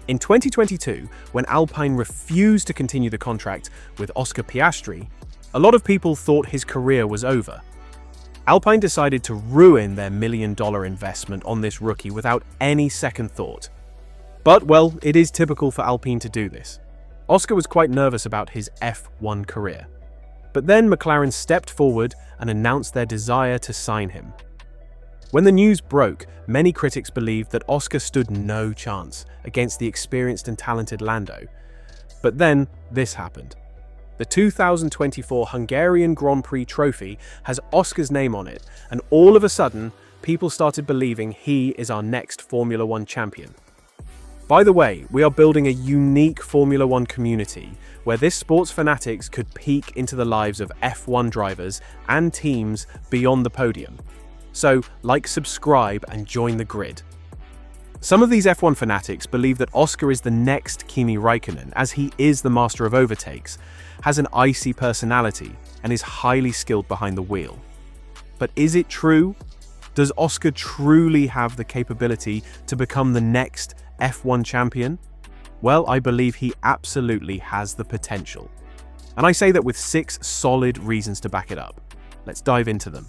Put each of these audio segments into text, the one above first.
In 2022, when Alpine refused to continue the contract with Oscar Piastri, a lot of people thought his career was over. Alpine decided to ruin their million-dollar investment on this rookie without any second thought. But, well, it is typical for Alpine to do this. Oscar was quite nervous about his F1 career. But then McLaren stepped forward and announced their desire to sign him. When the news broke, many critics believed that Oscar stood no chance against the experienced and talented Lando. But then, this happened. The 2024 Hungarian Grand Prix trophy has Oscar's name on it, and all of a sudden, people started believing he is our next Formula One champion. By the way, we are building a unique Formula One community where this sports fanatics could peek into the lives of F1 drivers and teams beyond the podium. So, like, subscribe, and join the grid. Some of these F1 fanatics believe that Oscar is the next Kimi Raikkonen, as he is the master of overtakes, has an icy personality, and is highly skilled behind the wheel. But is it true? Does Oscar truly have the capability to become the next F1 champion? Well, I believe he absolutely has the potential. And I say that with 6 solid reasons to back it up. Let's dive into them.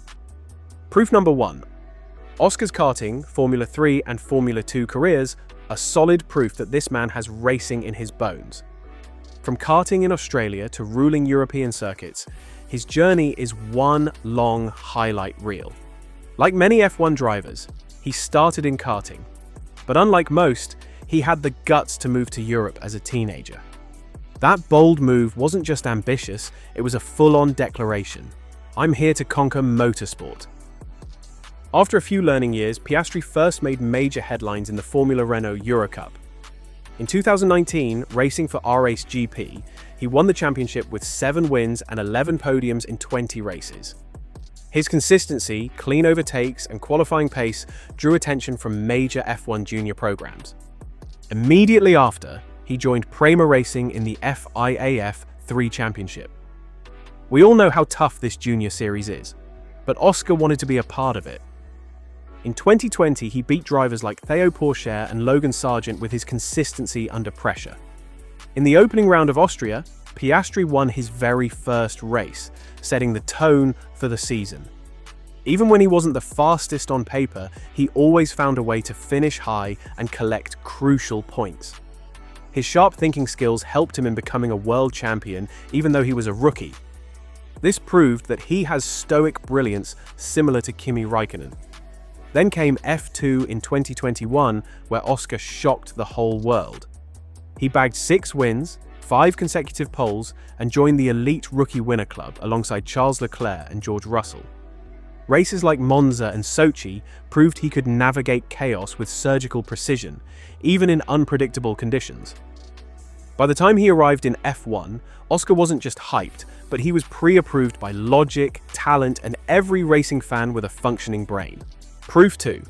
Proof number 1. Oscar's karting, Formula 3 and Formula 2 careers are solid proof that this man has racing in his bones. From karting in Australia to ruling European circuits, his journey is one long highlight reel. Like many F1 drivers, he started in karting. But unlike most, he had the guts to move to Europe as a teenager. That bold move wasn't just ambitious, it was a full-on declaration. I'm here to conquer motorsport. After a few learning years, Piastri first made major headlines in the Formula Renault Eurocup. In 2019, racing for R-Race GP, he won the championship with 7 wins and 11 podiums in 20 races. His consistency, clean overtakes, and qualifying pace drew attention from major F1 junior programs. Immediately after, he joined Prema Racing in the FIAF 3 Championship. We all know how tough this junior series is, but Oscar wanted to be a part of it. In 2020, he beat drivers like Theo Pourchaire and Logan Sargent with his consistency under pressure. In the opening round of Austria, Piastri won his very first race, setting the tone for the season. Even when he wasn't the fastest on paper, he always found a way to finish high and collect crucial points. His sharp thinking skills helped him in becoming a world champion, even though he was a rookie. This proved that he has stoic brilliance similar to Kimi Raikkonen. Then came F2 in 2021, where Oscar shocked the whole world. He bagged 6 wins, 5 consecutive poles, and joined the elite rookie winner club alongside Charles Leclerc and George Russell. Races like Monza and Sochi proved he could navigate chaos with surgical precision, even in unpredictable conditions. By the time he arrived in F1, Oscar wasn't just hyped, but he was pre-approved by logic, talent, and every racing fan with a functioning brain. Proof 2.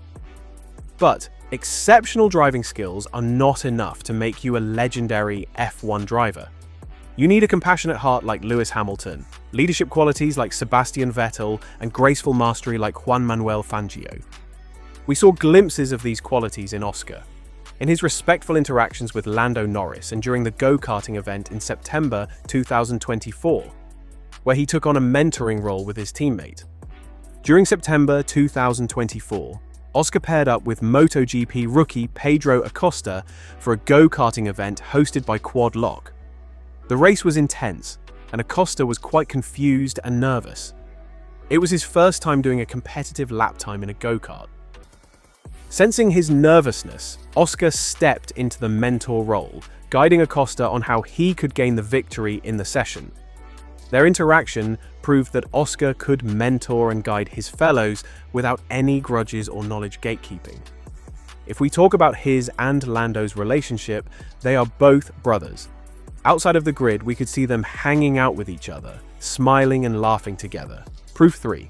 But exceptional driving skills are not enough to make you a legendary F1 driver. You need a compassionate heart like Lewis Hamilton, leadership qualities like Sebastian Vettel, and graceful mastery like Juan Manuel Fangio. We saw glimpses of these qualities in Oscar. In his respectful interactions with Lando Norris and during the go-karting event in September 2024, where he took on a mentoring role with his teammate. During September 2024, Oscar paired up with MotoGP rookie Pedro Acosta for a go-karting event hosted by Quad Lock. The race was intense, and Acosta was quite confused and nervous. It was his first time doing a competitive lap time in a go-kart. Sensing his nervousness, Oscar stepped into the mentor role, guiding Acosta on how he could gain the victory in the session. Their interaction proved that Oscar could mentor and guide his fellows without any grudges or knowledge gatekeeping. If we talk about his and Lando's relationship, they are both brothers. Outside of the grid, we could see them hanging out with each other, smiling and laughing together. Proof 3.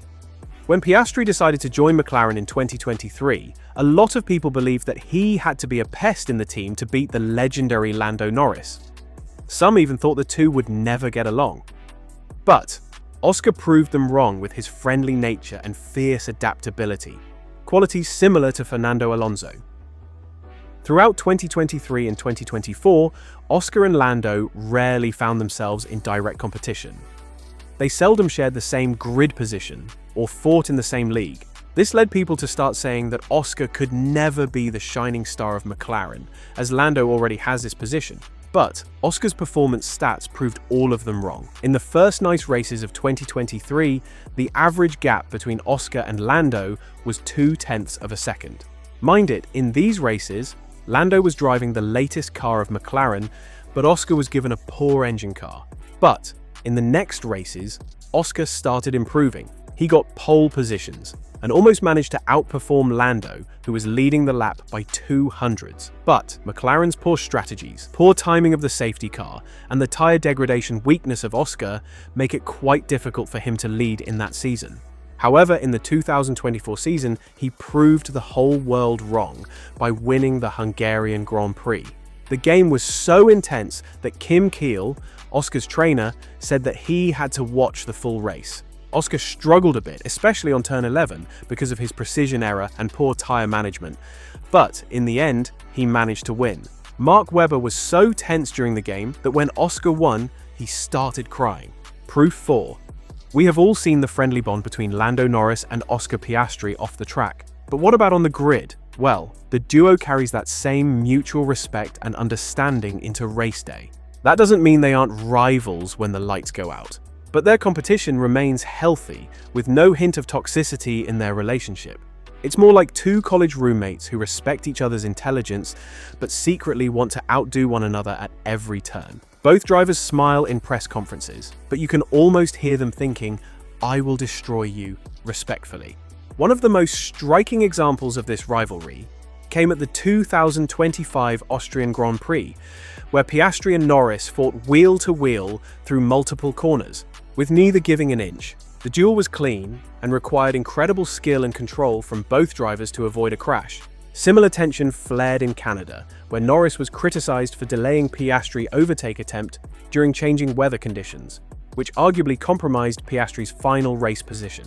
When Piastri decided to join McLaren in 2023, a lot of people believed that he had to be a pest in the team to beat the legendary Lando Norris. Some even thought the two would never get along. But Oscar proved them wrong with his friendly nature and fierce adaptability, qualities similar to Fernando Alonso. Throughout 2023 and 2024, Oscar and Lando rarely found themselves in direct competition. They seldom shared the same grid position or fought in the same league. This led people to start saying that Oscar could never be the shining star of McLaren, as Lando already has this position. But Oscar's performance stats proved all of them wrong. In the first nice races of 2023, the average gap between Oscar and Lando was 0.2 of a second. Mind it, in these races, Lando was driving the latest car of McLaren, but Oscar was given a poor engine car. But in the next races, Oscar started improving. He got pole positions and almost managed to outperform Lando, who was leading the lap by 200s. But McLaren's poor strategies, poor timing of the safety car, and the tyre degradation weakness of Oscar make it quite difficult for him to lead in that season. However, in the 2024 season, he proved the whole world wrong by winning the Hungarian Grand Prix. The game was so intense that Kim Kiel, Oscar's trainer, said that he had to watch the full race. Oscar struggled a bit, especially on turn 11, because of his precision error and poor tyre management. But in the end, he managed to win. Mark Webber was so tense during the game that when Oscar won, he started crying. Proof 4. We have all seen the friendly bond between Lando Norris and Oscar Piastri off the track. But what about on the grid? Well, the duo carries that same mutual respect and understanding into race day. That doesn't mean they aren't rivals when the lights go out. But their competition remains healthy, with no hint of toxicity in their relationship. It's more like two college roommates who respect each other's intelligence, but secretly want to outdo one another at every turn. Both drivers smile in press conferences, but you can almost hear them thinking, "I will destroy you," respectfully. One of the most striking examples of this rivalry came at the 2025 Austrian Grand Prix, where Piastri and Norris fought wheel to wheel through multiple corners, with neither giving an inch. The duel was clean and required incredible skill and control from both drivers to avoid a crash. Similar tension flared in Canada, where Norris was criticized for delaying Piastri's overtake attempt during changing weather conditions, which arguably compromised Piastri's final race position.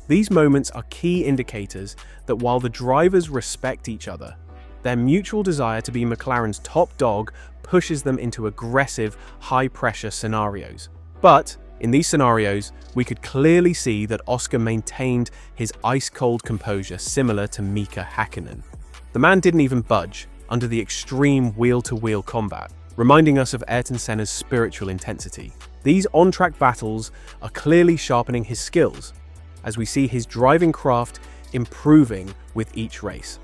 These moments are key indicators that while the drivers respect each other, their mutual desire to be McLaren's top dog pushes them into aggressive, high-pressure scenarios. But in these scenarios, we could clearly see that Oscar maintained his ice-cold composure similar to Mika Hakkinen. The man didn't even budge under the extreme wheel-to-wheel combat, reminding us of Ayrton Senna's spiritual intensity. These on-track battles are clearly sharpening his skills, as we see his driving craft improving with each race.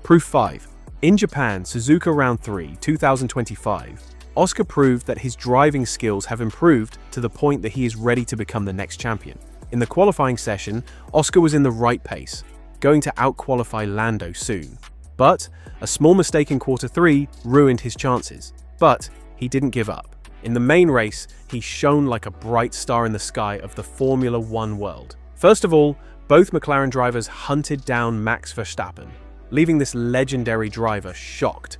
Proof 5. In Japan, Suzuka Round 3, 2025, Oscar proved that his driving skills have improved to the point that he is ready to become the next champion. In the qualifying session, Oscar was in the right pace, going to out-qualify Lando soon. But a small mistake in quarter 3 ruined his chances. But he didn't give up. In the main race, he shone like a bright star in the sky of the Formula One world. First of all, both McLaren drivers hunted down Max Verstappen, leaving this legendary driver shocked.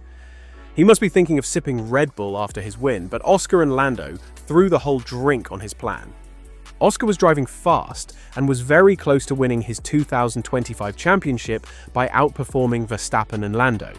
He must be thinking of sipping Red Bull after his win, but Oscar and Lando threw the whole drink on his plan. Oscar was driving fast and was very close to winning his 2025 championship by outperforming Verstappen and Lando.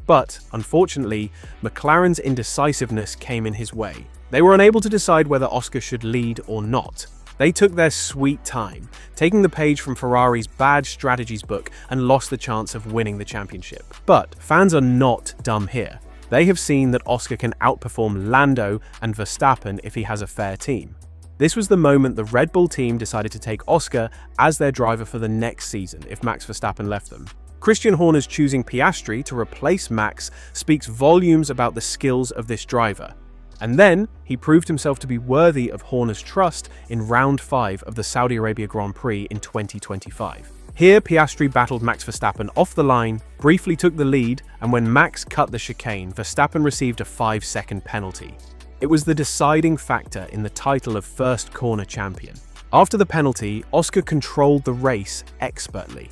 But, unfortunately, McLaren's indecisiveness came in his way. They were unable to decide whether Oscar should lead or not. They took their sweet time, taking the page from Ferrari's bad strategies book and lost the chance of winning the championship. But fans are not dumb here. They have seen that Oscar can outperform Lando and Verstappen if he has a fair team. This was the moment the Red Bull team decided to take Oscar as their driver for the next season if Max Verstappen left them. Christian Horner's choosing Piastri to replace Max speaks volumes about the skills of this driver. And then, he proved himself to be worthy of Horner's trust in Round 5 of the Saudi Arabia Grand Prix in 2025. Here, Piastri battled Max Verstappen off the line, briefly took the lead, and when Max cut the chicane, Verstappen received a 5-second penalty. It was the deciding factor in the title of first corner champion. After the penalty, Oscar controlled the race expertly,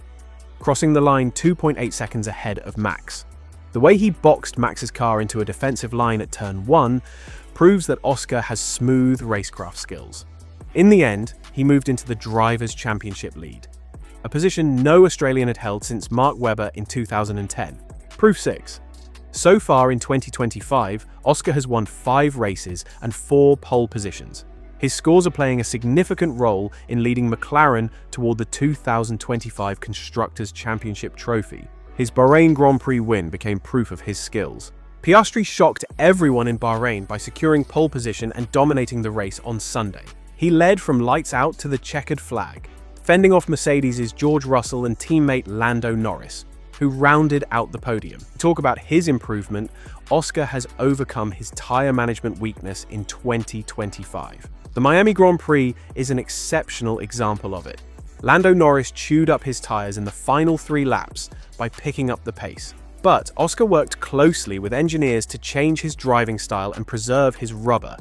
crossing the line 2.8 seconds ahead of Max. The way he boxed Max's car into a defensive line at turn 1 proves that Oscar has smooth racecraft skills. In the end, he moved into the Drivers' Championship lead, a position no Australian had held since Mark Webber in 2010. Proof 6. So far in 2025, Oscar has won 5 races and 4 pole positions. His scores are playing a significant role in leading McLaren toward the 2025 Constructors' Championship trophy. His Bahrain Grand Prix win became proof of his skills. Piastri shocked everyone in Bahrain by securing pole position and dominating the race on Sunday. He led from lights out to the checkered flag, fending off Mercedes' George Russell and teammate Lando Norris, who rounded out the podium. To talk about his improvement, Oscar has overcome his tyre management weakness in 2025. The Miami Grand Prix is an exceptional example of it. Lando Norris chewed up his tyres in the final 3 laps by picking up the pace. But Oscar worked closely with engineers to change his driving style and preserve his rubber.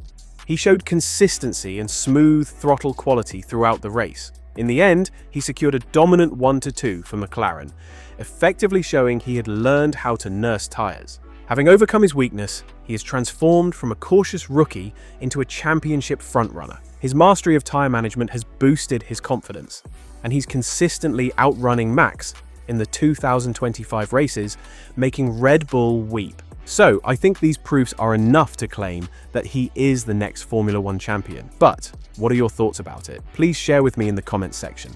He showed consistency and smooth throttle quality throughout the race. In the end, he secured a dominant 1-2 for McLaren, effectively showing he had learned how to nurse tyres. Having overcome his weakness, he has transformed from a cautious rookie into a championship frontrunner. His mastery of tyre management has boosted his confidence, and he's consistently outrunning Max in the 2025 races, making Red Bull weep. So, I think these proofs are enough to claim that he is the next Formula One champion. But, what are your thoughts about it? Please share with me in the comments section.